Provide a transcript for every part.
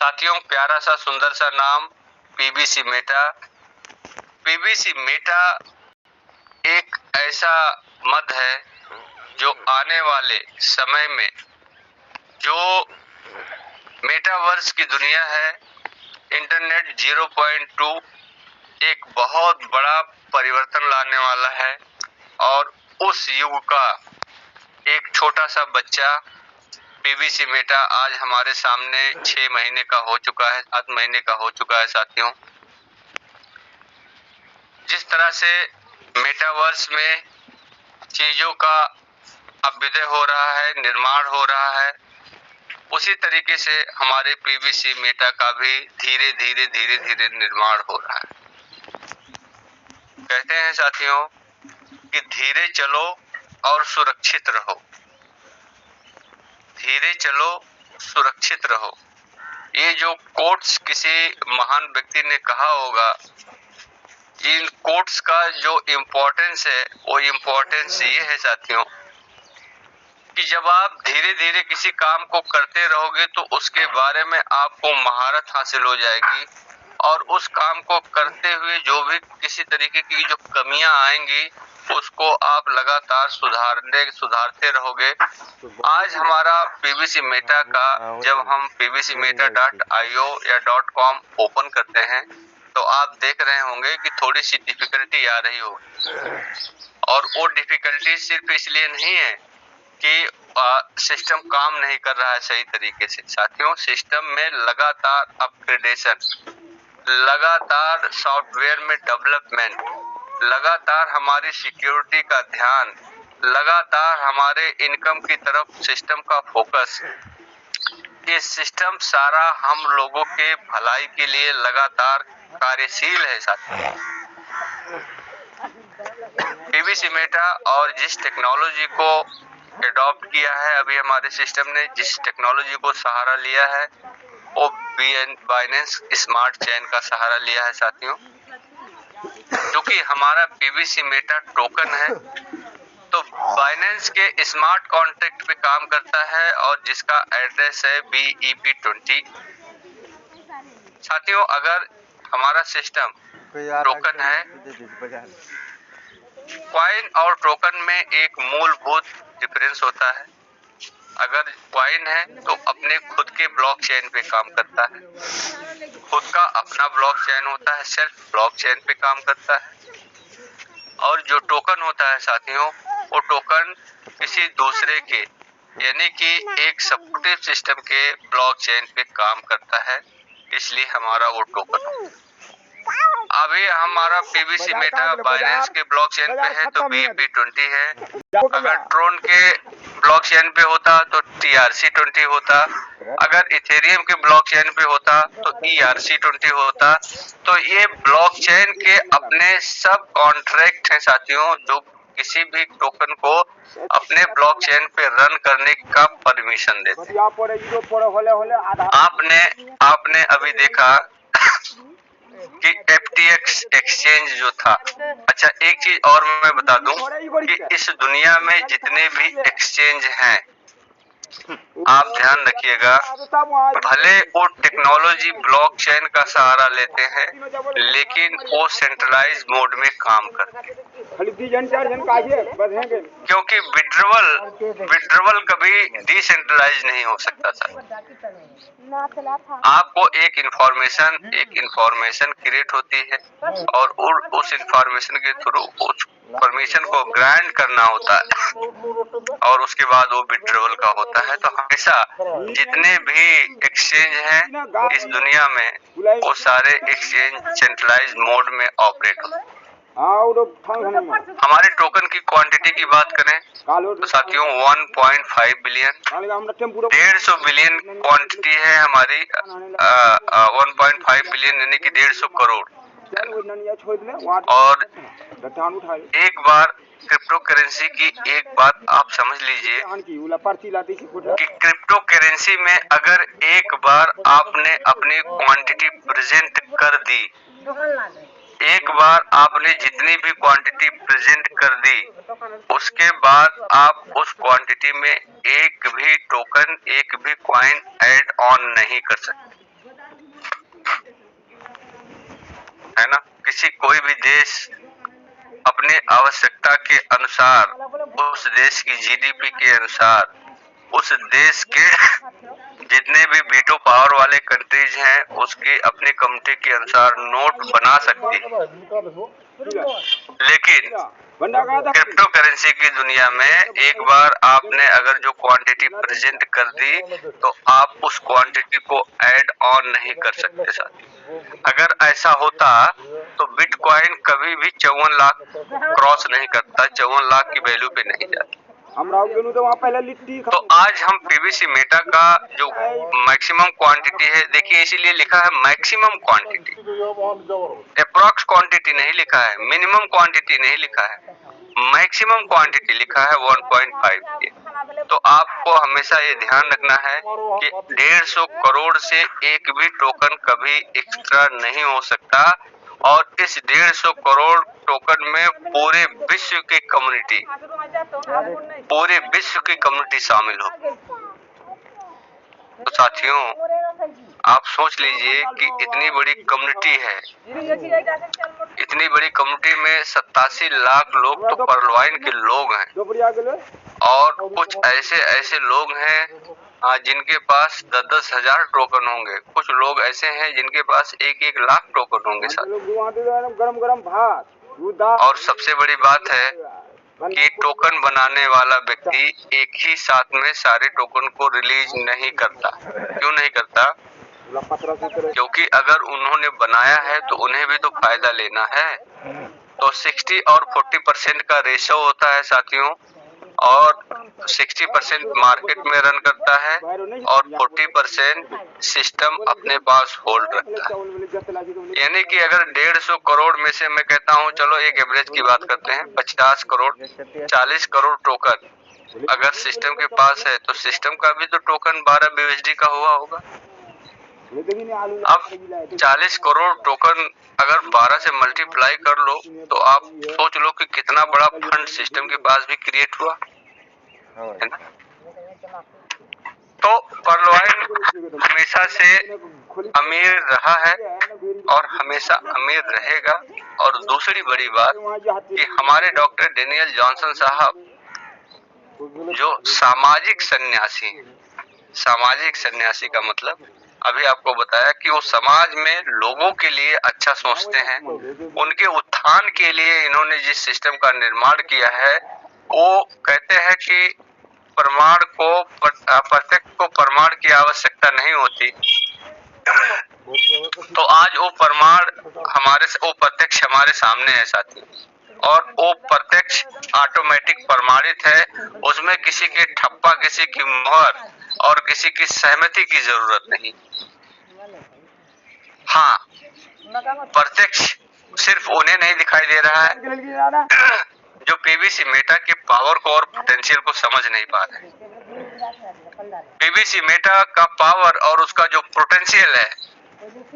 साथियों, प्यारा सा सुंदर सा नाम पीबीसी मेटा। पीबीसी मेटा एक ऐसा मद है जो आने वाले समय में जो मेटावर्स की दुनिया है, इंटरनेट 0.2 एक बहुत बड़ा परिवर्तन लाने वाला है। और उस युग का एक छोटा सा बच्चा पीबीसी मेटा आज हमारे सामने 6 महीने का हो चुका है, 7 महीने का हो चुका है। साथियों, जिस तरह से मेटावर्स में चीजों का अभ्युदय हो रहा है, निर्माण हो रहा है, उसी तरीके से हमारे पीबीसी मेटा का भी धीरे धीरे निर्माण हो रहा है। कहते हैं साथियों कि धीरे चलो और सुरक्षित रहो, धीरे चलो सुरक्षित रहो। ये जो कोट्स किसी महान व्यक्ति ने कहा होगा, इन कोट्स का जो इम्पोर्टेंस है वो इम्पोर्टेंस ये है साथियों कि जब आप धीरे धीरे किसी काम को करते रहोगे तो उसके बारे में आपको महारत हासिल हो जाएगी और उस काम को करते हुए जो भी किसी तरीके की जो कमियां आएंगी उसको आप लगातार सुधारते रहोगे। आज हमारा पीबीसी मेटा का जब हम pbcmeta.io या .com ओपन करते हैं तो आप देख रहे होंगे कि थोड़ी सी डिफिकल्टी आ रही होगी। और वो डिफिकल्टी सिर्फ इसलिए नहीं है कि सिस्टम काम नहीं कर रहा है सही तरीके से। साथियों, सिस्टम में लगातार अपग्रेडेशन, लगातार सॉफ्टवेयर में डेवलपमेंट, लगातार हमारी सिक्योरिटी का ध्यान, लगातार हमारे इनकम की तरफ सिस्टम का फोकस, ये सिस्टम सारा हम लोगों के भलाई के लिए लगातार कार्यशील है। साथियों, पीबीसी मेटा और जिस टेक्नोलॉजी को एडॉप्ट किया है, अभी हमारे सिस्टम ने जिस टेक्नोलॉजी को सहारा लिया है वो बाइनेंस स्मार्ट चेन का सहारा लिया है। साथियों, क्योंकि हमारा पीबीसी मेटा टोकन है तो बाइनेंस के स्मार्ट कॉन्ट्रैक्ट पे काम करता है और जिसका एड्रेस है BEP20। साथियों, अगर हमारा सिस्टम टोकन है, कॉइन और टोकन में एक मूलभूत डिफरेंस होता है। अगर कॉइन है तो अपने खुद के ब्लॉकचेन पे काम करता है, खुद का अपना ब्लॉकचेन होता है, सेल्फ ब्लॉकचेन पे काम करता है। और जो टोकन होता है साथियों, वो टोकन किसी दूसरे के यानी कि एक सपोर्टिव सिस्टम के ब्लॉकचेन पे काम करता है, इसलिए हमारा वो टोकन। अभी हमारा पीबीसी मेटा बाइनेंस के ब्लॉकचेन पे है तो BEP20 है। अगर ट्रोन के ब्लॉकचेन पे होता तो TRC20 होता, अगर इथेरियम के ब्लॉकचेन पे होता तो ERC20 होता। तो ये ब्लॉकचेन के अपने सब कॉन्ट्रैक्ट हैं साथियों, जो किसी भी टोकन को अपने ब्लॉकचेन पे रन करने का परमिशन देते। आपने अभी देखा कि FTX एक्सचेंज जो था। अच्छा, एक चीज और मैं बता दूं कि इस दुनिया में जितने भी एक्सचेंज हैं, आप ध्यान रखिएगा, भले वो टेक्नोलॉजी ब्लॉकचेन का सहारा लेते हैं लेकिन वो सेंट्रलाइज मोड में काम करते हैं, क्योंकि विड्रॉवल कभी डिसेंट्रलाइज नहीं हो सकता था। आपको एक इंफॉर्मेशन क्रिएट होती है और उस इंफॉर्मेशन के थ्रू उस परमिशन को ग्रांट करना होता है और उसके बाद वो विड्रॉवल का होता है। तो हमेशा जितने भी एक्सचेंज हैं इस दुनिया में, वो सारे एक्सचेंज सेंट्रलाइज मोड में ऑपरेट होते हैं। हमारे टोकन की क्वांटिटी की बात करें तो साथियों 1.5 बिलियन, 150 बिलियन क्वांटिटी है हमारी। 1.5 बिलियन यानी कि 150 करोड़। और एक बार क्रिप्टो करेंसी की एक बात आप समझ लीजिए कि क्रिप्टो करेंसी में अगर एक बार आपने अपनी क्वांटिटी प्रेजेंट कर दी, एक बार आपने जितनी भी क्वांटिटी प्रेजेंट कर दी, उसके बाद आप उस क्वांटिटी में एक भी टोकन, एक भी कॉइन ऐड ऑन नहीं कर सकते। है ना। किसी कोई भी देश अपने आवश्यकता के अनुसार, उस देश की जीडीपी के अनुसार, उस देश के जितने भी वीटो पावर वाले कंट्रीज हैं उसके अपने कम्युनिटी के अनुसार नोट बना सकती है। लेकिन क्रिप्टो करेंसी की दुनिया में एक बार आपने अगर जो क्वांटिटी प्रेजेंट कर दी तो आप उस क्वांटिटी को ऐड ऑन नहीं कर सकते साथी। अगर ऐसा होता तो बिटकॉइन कभी भी 54 लाख क्रॉस नहीं करता, 54 लाख की वैल्यू पे नहीं जाता। तो आज हम पीवीसी मेटा का जो मैक्सिमम क्वांटिटी है, देखिए इसीलिए लिखा है मैक्सिमम क्वांटिटी, अप्रॉक्स क्वांटिटी नहीं लिखा है, मिनिमम क्वांटिटी नहीं लिखा है, मैक्सिमम क्वांटिटी लिखा है 1.5 की। तो आपको हमेशा ये ध्यान रखना है कि 150 करोड़ से एक भी टोकन कभी एक्स्ट्रा नहीं हो सकता, और इस 150 करोड़ टोकन में पूरे विश्व की कम्युनिटी शामिल हो। तो साथियों आप सोच लीजिए कि इतनी बड़ी कम्युनिटी है, इतनी बड़ी कम्युनिटी में 87 लाख लोग तो पर्लवाइन के लोग हैं, और कुछ ऐसे लोग हैं जिनके पास 10-10 हजार टोकन होंगे, कुछ लोग ऐसे हैं जिनके पास 1-1 लाख टोकन होंगे और सबसे बड़ी बात है कि टोकन बनाने वाला व्यक्ति एक ही साथ में सारे टोकन को रिलीज नहीं करता। क्यों नहीं करता? क्योंकि अगर उन्होंने बनाया है तो उन्हें भी तो फायदा लेना है। तो 60 और 40% का रेशो होता है साथियों, और 60% मार्केट में रन करता है और 40% सिस्टम अपने पास होल्ड रखता है। यानी कि अगर 150 करोड़ में से मैं कहता हूं, चलो एक एवरेज की बात करते हैं, 50 करोड़ 40 करोड़ टोकन अगर सिस्टम के पास है तो सिस्टम का भी तो टोकन 12 BUSD का हुआ होगा। अब 40 करोड़ टोकन अगर 12 से मल्टीप्लाई कर लो तो आप सोच लो कि कितना बड़ा फंड सिस्टम के पास भी क्रिएट हुआ है ना। तो पर्लवाइन हमेशा से अमीर रहा है और हमेशा अमीर रहेगा। और दूसरी बड़ी बात कि हमारे डॉक्टर डेनियल जॉनसन साहब जो सामाजिक सन्यासी हैं, सामाजिक सन्यासी का मतलब अभी आपको बताया कि वो समाज में लोगों के लिए अच्छा सोचते हैं, उनके उत्थान के लिए इन्होंने जिस सिस्टम का निर्माण किया है, वो कहते हैं कि प्रत्यक्ष को प्रमाण की आवश्यकता नहीं होती। तो आज वो प्रत्यक्ष हमारे सामने है साथी, और वो प्रत्यक्ष ऑटोमेटिक प्रमाणित है, उसमें किसी के ठप्पा, किसी की मोहर और किसी की सहमति की जरूरत नहीं। हाँ, प्रत्यक्ष सिर्फ उन्हें नहीं दिखाई दे रहा है जो पीवीसी मेटा के पावर को और पोटेंशियल को समझ नहीं पा रहे। पीवीसी मेटा का पावर और उसका जो पोटेंशियल है,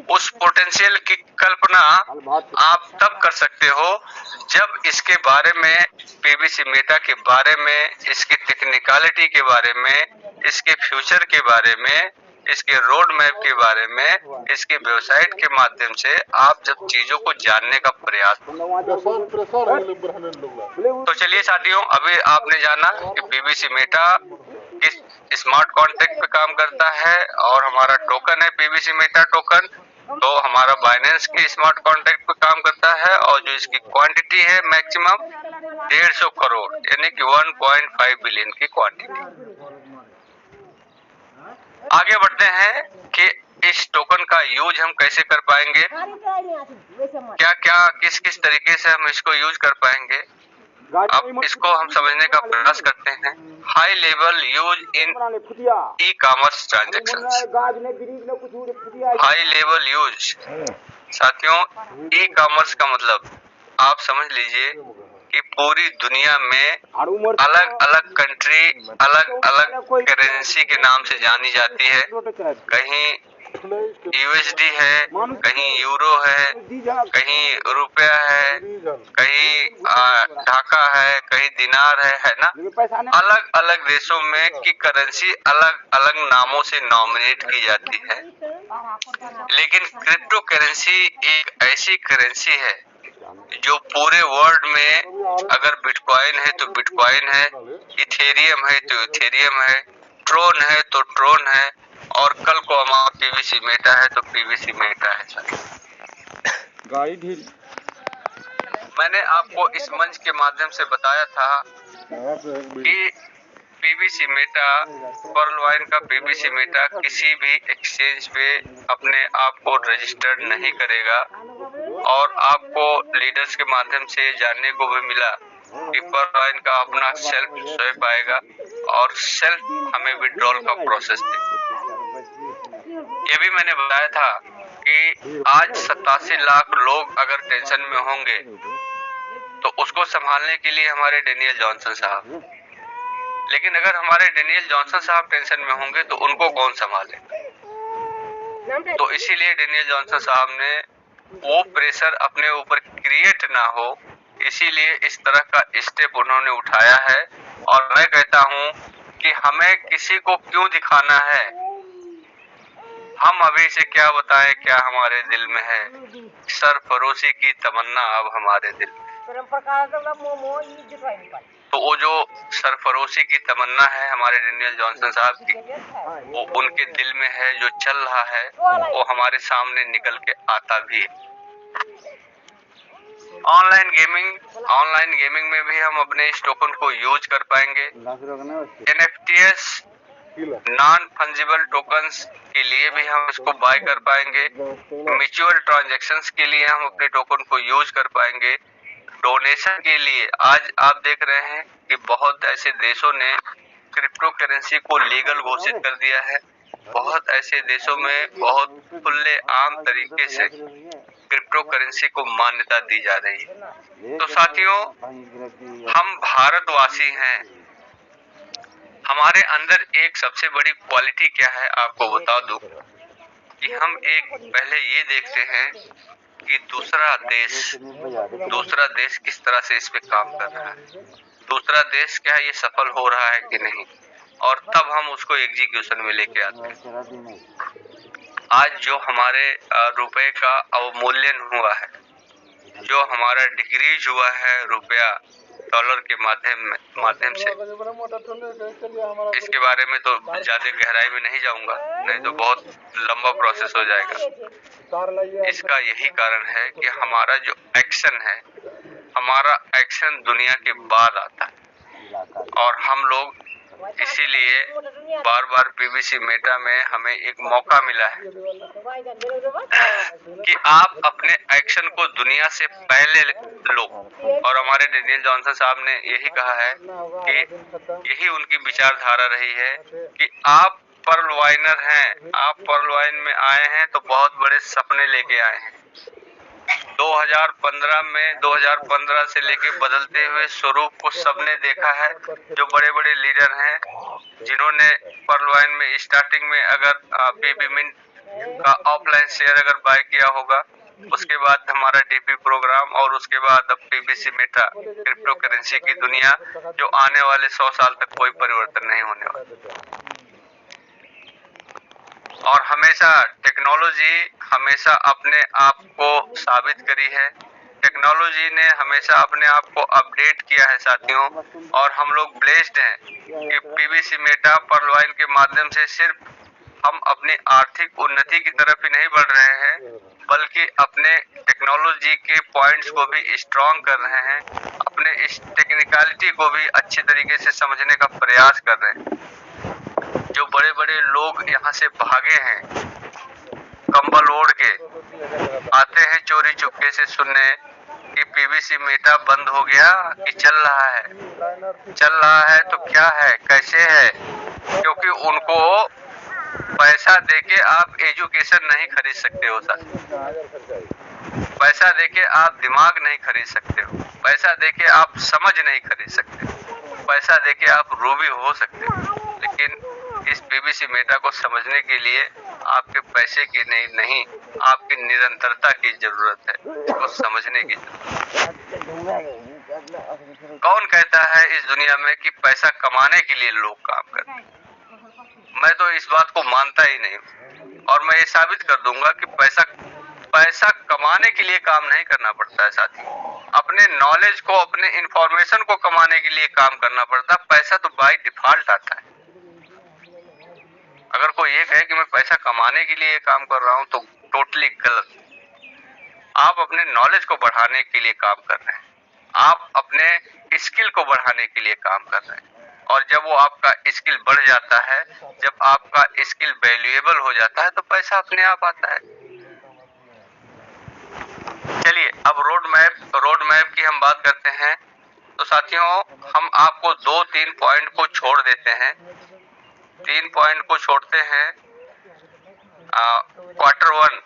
उस पोटेंशियल की कल्पना आप तब कर सकते हो जब इसके बारे में, पीवीसी मेटा के बारे में, इसकी टेक्निकलिटी के बारे में, इसके फ्यूचर के बारे में, इसके रोड मैप के बारे में, इसके वेबसाइट के माध्यम से आप जब चीजों को जानने का प्रयास। तो चलिए साथियों, अभी आपने जाना कि पीवीसी मेटा किस स्मार्ट कॉन्ट्रैक्ट पे काम करता है और हमारा टोकन है पीवीसी मेटा टोकन, तो हमारा बाइनेंस के स्मार्ट कॉन्ट्रैक्ट पे काम करता है, और जो इसकी क्वांटिटी है मैक्सिमम 150 करोड़ यानी कि 1.5 बिलियन की क्वांटिटी। आगे बढ़ते हैं कि इस टोकन का यूज हम कैसे कर पाएंगे, क्या क्या किस किस तरीके से हम इसको यूज कर पाएंगे। अब इसको हम समझने का प्रयास करते हैं। High level use in e commerce transactions. High level use साथियों, ई कॉमर्स का मतलब आप समझ लीजिए कि पूरी दुनिया में अलग अलग कंट्री अलग अलग करेंसी के नाम से जानी जाती है। कहीं यूएसडी है, कहीं यूरो है, कहीं रुपया है, कहीं ढाका है, कहीं दिनार है ना। अलग अलग देशों में की करेंसी अलग अलग नामों से नॉमिनेट की जाती है, लेकिन क्रिप्टो करेंसी एक ऐसी करेंसी है जो पूरे वर्ल्ड में, अगर बिटकॉइन है तो बिटकॉइन है, इथेरियम है तो इथेरियम है, ट्रोन है तो ट्रोन है, और कल को हमारा पीवीसी मेटा है तो पीवीसी मेटा है सर। मैंने आपको इस मंच के माध्यम से बताया था कि पीवीसी मेटा, पर्लवाइन का पीवीसी मेटा किसी भी एक्सचेंज पे अपने आप को रजिस्टर्ड नहीं करेगा, और आपको लीडर्स के माध्यम से जानने को भी मिला कि पर्लवाइन का अपना सेल्फ स्वैप आएगा और सेल्फ हमें विड्रॉल का प्रोसेस दे। ये भी मैंने बताया था कि आज 87 लाख लोग अगर टेंशन में होंगे तो उसको संभालने के लिए हमारे डेनियल जॉनसन साहब, लेकिन अगर हमारे डेनियल जॉनसन साहब टेंशन में होंगे तो उनको कौन संभाले। तो इसीलिए डेनियल जॉनसन साहब ने वो प्रेशर अपने ऊपर क्रिएट ना हो, इसीलिए इस तरह का स्टेप उन्होंने उठाया है। और मैं कहता हूं कि हमें किसी को क्यों दिखाना है, हम अभी से क्या बताएं क्या हमारे दिल में है। सरफरोशी की तमन्ना अब हमारे दिल में। तो वो जो सरफरोशी की तमन्ना है हमारे डेनियल जॉनसन साहब की, वो उनके दिल में है, जो चल रहा है वो हमारे सामने निकल के आता भी है। ऑनलाइन गेमिंग में भी हम अपने इस टोकन को यूज कर पाएंगे। एनएफटीएस, नॉन फंजिबल टोकन्स के लिए भी हम इसको बाय कर पाएंगे। म्यूचुअल ट्रांजैक्शंस के लिए हम अपने टोकन को यूज कर पाएंगे। डोनेशन के लिए आज आप देख रहे हैं कि बहुत ऐसे देशों ने क्रिप्टो करेंसी को लीगल घोषित कर दिया है। बहुत ऐसे देशों में बहुत खुले आम तरीके से क्रिप्टो करेंसी को मान्यता दी जा रही है। तो साथियों, हम भारतवासी हैं, हमारे अंदर एक सबसे बड़ी क्वालिटी क्या है आपको बता दूं कि हम एक पहले ये देखते हैं कि दूसरा देश किस तरह से इस पे काम कर रहा है, दूसरा देश क्या ये सफल हो रहा है कि नहीं, और तब हम उसको एग्जीक्यूशन में लेके आते हैं। आज जो हमारे रुपए का अवमूल्यन हुआ है, जो हमारा डिक्रीज हुआ है रुपया डॉलर के माध्यम से, इसके बारे में तो ज्यादा गहराई में नहीं जाऊंगा, नहीं तो बहुत लंबा प्रोसेस हो जाएगा। इसका यही कारण है कि हमारा जो एक्शन है, हमारा एक्शन दुनिया के बाद आता है, और हम लोग इसीलिए बार बार पीवीसी मेटा में हमें एक मौका मिला है कि आप अपने एक्शन को दुनिया से पहले लो। और हमारे डेनियल जॉनसन साहब ने यही कहा है कि यही उनकी विचारधारा रही है कि आप पर्लवाइनर हैं, आप पर्लवाइन में आए हैं तो बहुत बड़े सपने लेके आए हैं। 2015 से लेके बदलते हुए स्वरूप को सबने देखा है। जो बड़े बड़े लीडर हैं जिन्होंने पर्लवाइन में स्टार्टिंग में अगर पीबी मिंट का ऑफलाइन शेयर अगर बाय किया होगा, उसके बाद हमारा डीपी प्रोग्राम, और उसके बाद अब पीबीसी मेटा, क्रिप्टो करेंसी की दुनिया जो आने वाले 100 साल तक कोई परिवर्तन नहीं होने वाला। और हमेशा टेक्नोलॉजी हमेशा अपने आप को साबित करी है, टेक्नोलॉजी ने हमेशा अपने आप को अपडेट किया है साथियों। और हम लोग ब्लेस्ड हैं कि पीवीसी मेटा पर्लवाइन के माध्यम से सिर्फ हम अपनी आर्थिक उन्नति की तरफ ही नहीं बढ़ रहे हैं, बल्कि अपने टेक्नोलॉजी के पॉइंट्स को भी स्ट्रॉन्ग कर रहे हैं, अपने इस टेक्निकलिटी को भी अच्छे तरीके से समझने का प्रयास कर रहे हैं। जो बड़े बड़े लोग यहाँ से भागे हैं कंबल ओढ़ के, आते हैं चोरी चुपके से सुनने कि पीवीसी मेटा बंद हो गया कि चल रहा है तो क्या है, कैसे है, क्योंकि उनको पैसा देके आप एजुकेशन नहीं खरीद सकते हो सर, पैसा देके आप दिमाग नहीं खरीद सकते हो, पैसा देके आप समझ नहीं खरीद सकते, पैसा देके आप रूबी हो सकते हो, लेकिन इस पीवीसी मेटा को समझने के लिए आपके पैसे की नहीं आपकी निरंतरता की जरूरत है, इसको समझने की जरूरत। कौन कहता है इस दुनिया में कि पैसा कमाने के लिए लोग काम करते हैं? मैं तो इस बात को मानता ही नहीं, और मैं ये साबित कर दूंगा कि पैसा कमाने के लिए काम नहीं करना पड़ता है साथी। अपने नॉलेज को, अपने इंफॉर्मेशन को कमाने के लिए काम करना पड़ता है। पैसा तो बाय डिफॉल्ट आता है। अगर कोई ये कहे कि मैं पैसा कमाने के लिए काम कर रहा हूं तो टोटली गलत। आप अपने नॉलेज को बढ़ाने के लिए काम कर रहे हैं, आप अपने स्किल को बढ़ाने के लिए काम कर रहे हैं, और जब वो आपका स्किल बढ़ जाता है, जब आपका स्किल वैल्यूएबल हो जाता है, तो पैसा अपने आप आता है। चलिए अब रोड मैप की हम बात करते हैं। तो साथियों, हम आपको 2-3 पॉइंट को छोड़ देते हैं। 3 पॉइंट को छोड़ते हैं। क्वार्टर 1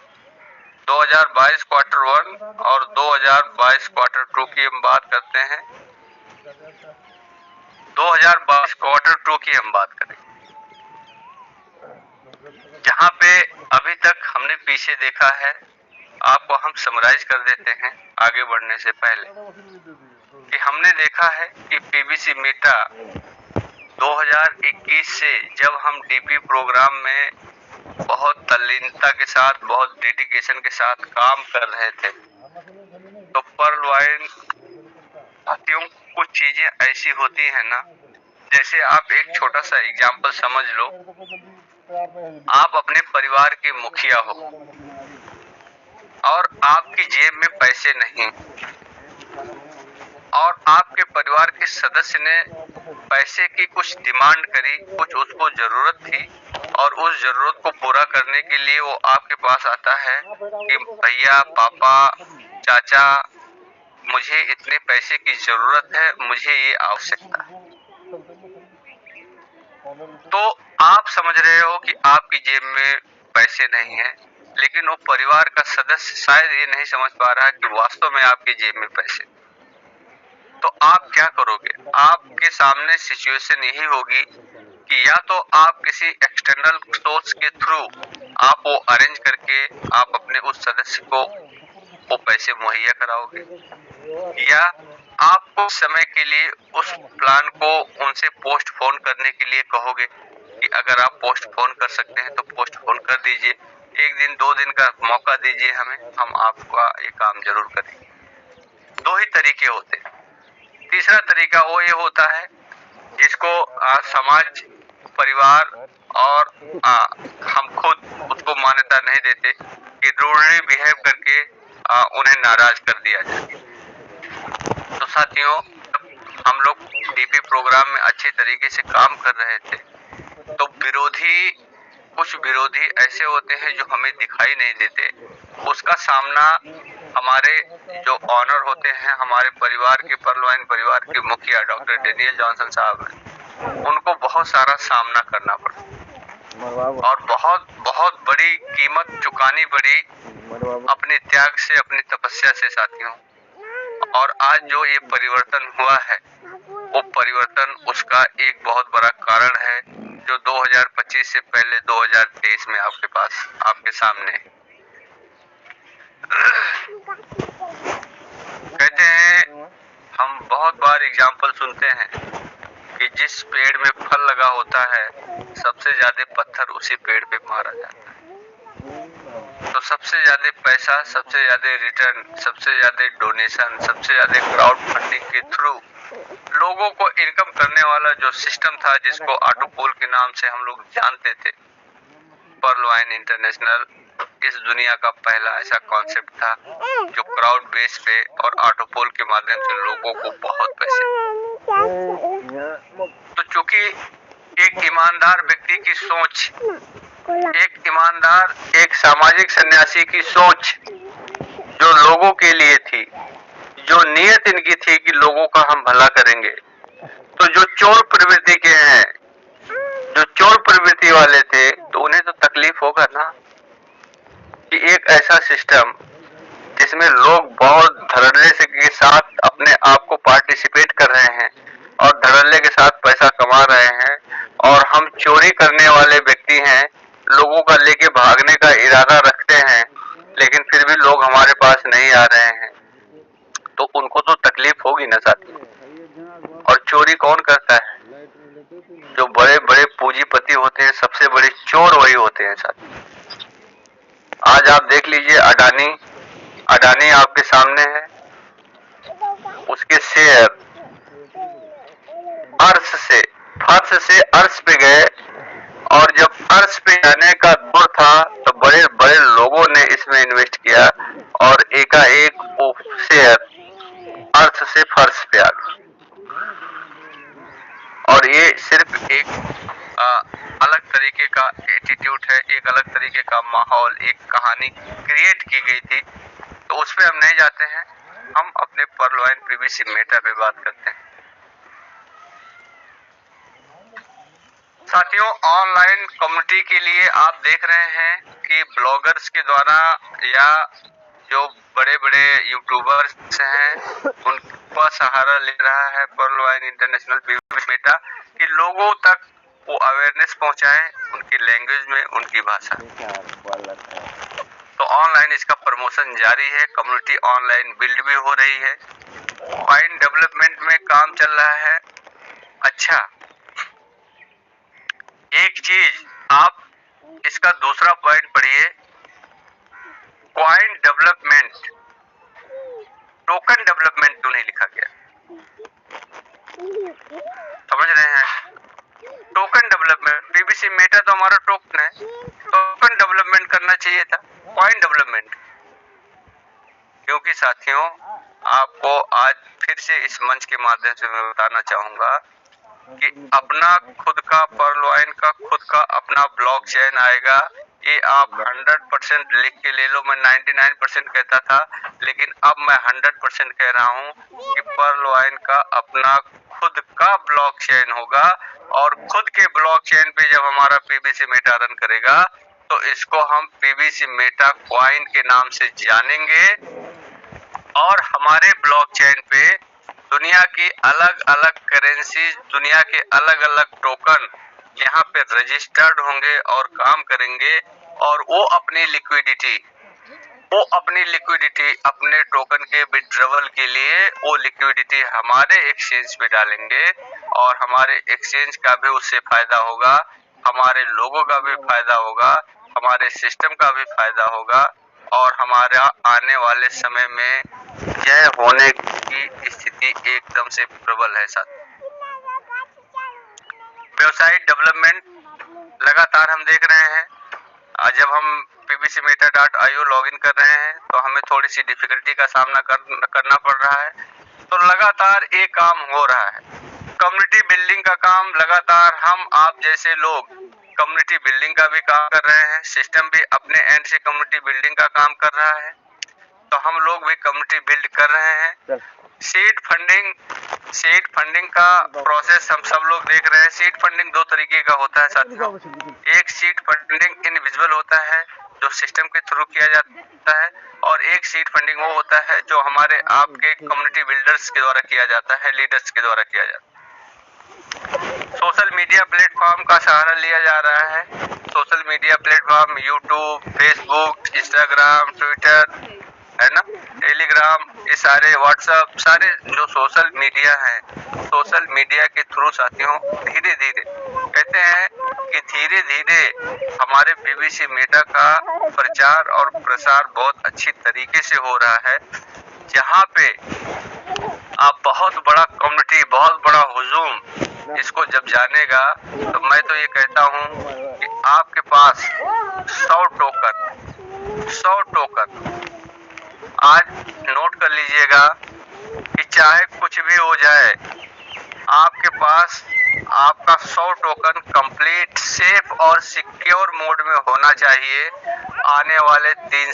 2022 क्वार्टर 1 और 2022 क्वार्टर 2 की हम बात करते हैं। 2022 क्वार्टर 2 की हम बात करेंगे, जहां पे अभी तक हमने पीछे देखा है। आपको हम समराइज कर देते हैं आगे बढ़ने से पहले, कि हमने देखा है कि पीवीसी मेटा 2021 से जब हम डीपी प्रोग्राम में बहुत तल्लीनता के साथ, बहुत डेडिकेशन के साथ काम कर रहे थे, तो पर्ल वाइन साथियों, कुछ चीजें ऐसी होती है ना, जैसे आप एक छोटा सा एग्जाम्पल समझ लो। आप अपने परिवार के मुखिया हो और आपकी जेब में पैसे नहीं, और आपके परिवार के सदस्य ने पैसे की कुछ डिमांड करी, कुछ उसको जरूरत थी, और उस जरूरत को पूरा करने के लिए वो आपके पास आता है कि भैया, पापा, चाचा, मुझे इतने पैसे की जरूरत है, मुझे ये आवश्यकता है। तो आप समझ रहे हो कि आपकी जेब में पैसे नहीं है, लेकिन वो परिवार का सदस्य शायद ये नहीं समझ पा रहा है कि वास्तव में आपकी जेब में पैसे। तो आप क्या करोगे? आपके सामने सिचुएशन यही होगी कि या तो आप किसी एक्सटर्नल सोर्स के थ्रू आप वो अरेंज करके आप अपने उस सदस्य को वो पैसे मुहैया कराओगे, या आप कुछ समय के लिए उस प्लान को उनसे पोस्टपोन करने के लिए कहोगे कि अगर आप पोस्टपोन कर सकते हैं तो पोस्टपोन कर दीजिए, 1 दिन 2 दिन का मौका दीजिए हमें, हम आपका ये काम जरूर करेंगे। 2 ही तरीके होते हैं। तीसरा तरीका वो ये होता है जिसको समाज, परिवार और हम खुद उसको मान्यता नहीं देते, कि रूडली बिहेव करके उन्हें नाराज कर दिया जाए। तो साथियों, हम लोग डीपी प्रोग्राम में अच्छे तरीके से काम कर रहे थे, तो कुछ विरोधी ऐसे होते हैं जो हमें दिखाई नहीं देते। उसका सामना हमारे जो ऑनर होते हैं, हमारे परिवार के, पर्ल वाइन परिवार के मुखिया डॉक्टर डेनियल जॉनसन साहब हैं, उनको बहुत सारा सामना करना पड़ा और बहुत बड़ी कीमत चुकानी पड़ी अपने त्याग से, अपनी तपस्या से साथियों। और आज जो ये परिवर्तन हुआ है, वो परिवर्तन उसका एक बहुत बड़ा कारण है, जो 2025 से पहले 2023 में आपके पास, आपके सामने। कहते हैं, हम बहुत बार एग्जाम्पल सुनते हैं कि जिस पेड़ में फल लगा होता है, सबसे ज्यादा पत्थर उसी पेड़ पे मारा जाता है। तो सबसे ज्यादा पैसा, सबसे ज्यादा रिटर्न, सबसे ज्यादा डोनेशन, सबसे ज्यादा क्राउड फंडिंग के थ्रू लोगों को इनकम करने वाला जो सिस्टम था, जिसको ऑटोपोल के नाम से हम लोग जानते थे, पर्ल वाइन इंटरनेशनल इस दुनिया का पहला ऐसा कॉन्सेप्ट था जो क्राउड बेस पे और ऑटोपोल के माध्यम से लोगों को बहुत पैसे। तो चूंकि एक ईमानदार व्यक्ति की सोच, एक ईमानदार, एक सामाजिक सन्यासी की सोच जो लोगों के लिए थी, जो नियत इनकी थी कि लोगों का हम भला करेंगे, तो जो चोर प्रवृत्ति के हैं, जो चोर प्रवृत्ति वाले थे, तो उन्हें तो तकलीफ होगा ना, कि एक ऐसा सिस्टम जिसमें लोग बहुत धड़ल्ले से के साथ अपने आप को पार्टिसिपेट कर रहे हैं और धड़ल्ले के साथ पैसा कमा रहे हैं, और हम चोरी करने वाले व्यक्ति हैं, लोगों का लेके भागने का इरादा रखते हैं, लेकिन फिर भी लोग हमारे पास नहीं आ रहे हैं, तो उनको तो तकलीफ होगी ना साथी। और चोरी कौन करता है? जो बड़े बड़े पूंजीपति होते हैं, सबसे बड़े चोर वही होते हैं साथी। आज आप देख लीजिए, अडानी आपके सामने है, उसके शेयर फर्श से अर्श पे गए, और जब अर्श पे जाने का दौर था तो बड़े बड़े लोगों ने इसमें इन्वेस्ट किया, और एकाएक वो शेयर अर्श से फर्श पे आ गए। और ये सिर्फ एक अलग तरीके का एटीट्यूड है, एक अलग तरीके का माहौल, एक कहानी क्रिएट की गई थी, तो उस पे हम नहीं जाते हैं। हम अपने पर्लवाइन पीवीसी मेटा पे बात करते हैं। साथियों, ऑनलाइन कम्युनिटी के लिए आप देख रहे हैं कि ब्लॉगर्स के द्वारा या जो बड़े बड़े यूट्यूबर्स हैं उनका सहारा ले रहा है पर्लवाइन इंटरनेशनल पीवीसी मेटा, कि लोगों तक वो अवेयरनेस पहुंचाएं उनकी लैंग्वेज में, उनकी भाषा। तो ऑनलाइन इसका प्रमोशन जारी है, कम्युनिटी ऑनलाइन बिल्ड भी हो रही है, फाइन डेवलपमेंट में काम चल रहा है। अच्छा, एक चीज आप इसका दूसरा पॉइंट पढ़िए, कॉइन डेवलपमेंट, टोकन डेवलपमेंट क्यों नहीं लिखा गया? समझ रहे हैं? टोकन डेवलपमेंट, पीवीसी मेटा तो हमारा टोकन है, टोकन डेवलपमेंट करना चाहिए था, कॉइन डेवलपमेंट। क्योंकि साथियों, आपको आज फिर से इस मंच के माध्यम से मैं बताना चाहूंगा कि अपना खुद का पर्लवाइन का खुद का अपना ब्लॉकचेन आएगा। ये आप 100% लिख के ले लो। मैं 99% कहता था, लेकिन अब मैं 100% कह रहा हूँ कि पर्लवाइन का अपना खुद का ब्लॉकचेन होगा, और खुद के ब्लॉकचेन पे जब हमारा पीवीसी मेटा रन करेगा तो इसको हम पीवीसी मेटा कॉइन के नाम से जानेंगे, और हमारे ब्लॉकचेन पे दुनिया की अलग अलग करेंसीज, दुनिया के अलग अलग टोकन यहाँ पे रजिस्टर्ड होंगे और काम करेंगे, और वो अपनी लिक्विडिटी अपने टोकन के विड्रॉवल के लिए वो लिक्विडिटी हमारे एक्सचेंज पे डालेंगे, और हमारे एक्सचेंज का भी उससे फायदा होगा, हमारे लोगों का भी फायदा होगा, हमारे सिस्टम का भी फायदा होगा, और हमारा आने वाले समय में जय होने की स्थिति एकदम से प्रबल है। साथ वेबसाइट डेवलपमेंट लगातार हम देख रहे हैं। जब हम pvcmeta.io लॉगिन कर रहे हैं तो हमें थोड़ी सी डिफिकल्टी का सामना करना पड़ रहा है, तो लगातार एक काम हो रहा है, कम्युनिटी बिल्डिंग का काम लगातार हम आप जैसे लोग कम्युनिटी बिल्डिंग का भी काम कर रहे हैं, सिस्टम भी अपने एंड से कम्युनिटी बिल्डिंग का काम कर रहा है, तो हम लोग भी कम्युनिटी बिल्ड कर रहे हैं। सीड फंडिंग का प्रोसेस हम सब लोग देख रहे हैं। सीड फंडिंग दो तरीके का होता है साथियों। एक सीड फंडिंग इंडिविजुअल होता है जो सिस्टम के थ्रू किया जाता है, और एक सीड फंडिंग वो होता है जो हमारे आपके कम्युनिटी बिल्डर्स के द्वारा किया जाता है, लीडर्स के द्वारा किया जाता है। सोशल मीडिया प्लेटफॉर्म का सहारा लिया जा रहा है। Social media platform YouTube, Facebook, Instagram, Twitter है ना, टेलीग्राम, ये सारे व्हाट्सएप, सारे जो सोशल मीडिया है, सोशल मीडिया के थ्रू साथियों धीरे धीरे कहते हैं कि धीरे धीरे हमारे पीवीसी मेटा का प्रचार और प्रसार बहुत अच्छी तरीके से हो रहा है, जहाँ पे आप बहुत बड़ा कम्युनिटी, बहुत बड़ा हुजूम इसको जब जानेगा, तो मैं तो ये कहता हूँ कि आपके पास 100 टोकन आज नोट कर लीजिएगा कि चाहे कुछ भी हो जाए, आपके पास आपका 100 टोकन कंप्लीट सेफ और सिक्योर मोड में होना चाहिए। आने वाले 3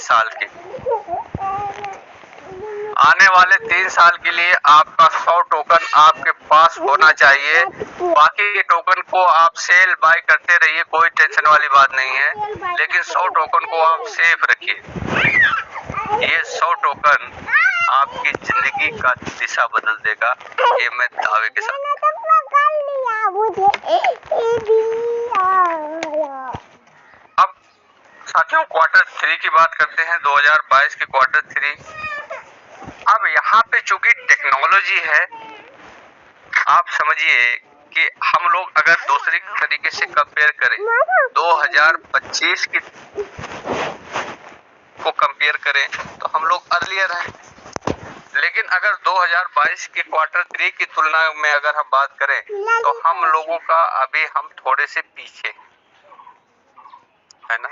साल के लिए आपका 100 टोकन आपके पास होना चाहिए। बाकी के टोकन को आप सेल बाय करते रहिए, कोई टेंशन वाली बात नहीं है, लेकिन 100 टोकन को आप सेफ रखिए। ये 100 टोकन आपकी जिंदगी का दिशा बदल देगा, ये मैं दावे के साथ। अब साथियों क्वार्टर 3 की बात करते हैं, 2022 के क्वार्टर 3। अब यहाँ पे चूंकि टेक्नोलॉजी है, आप समझिए कि हम लोग अगर दूसरी तरीके से कंपेयर करें, 2025 की को कंपेयर करें तो हम लोग अर्लियर हैं, लेकिन अगर 2022 के क्वार्टर 3 की तुलना में अगर हम बात करें तो हम लोगों का अभी हम थोड़े से पीछे है ना।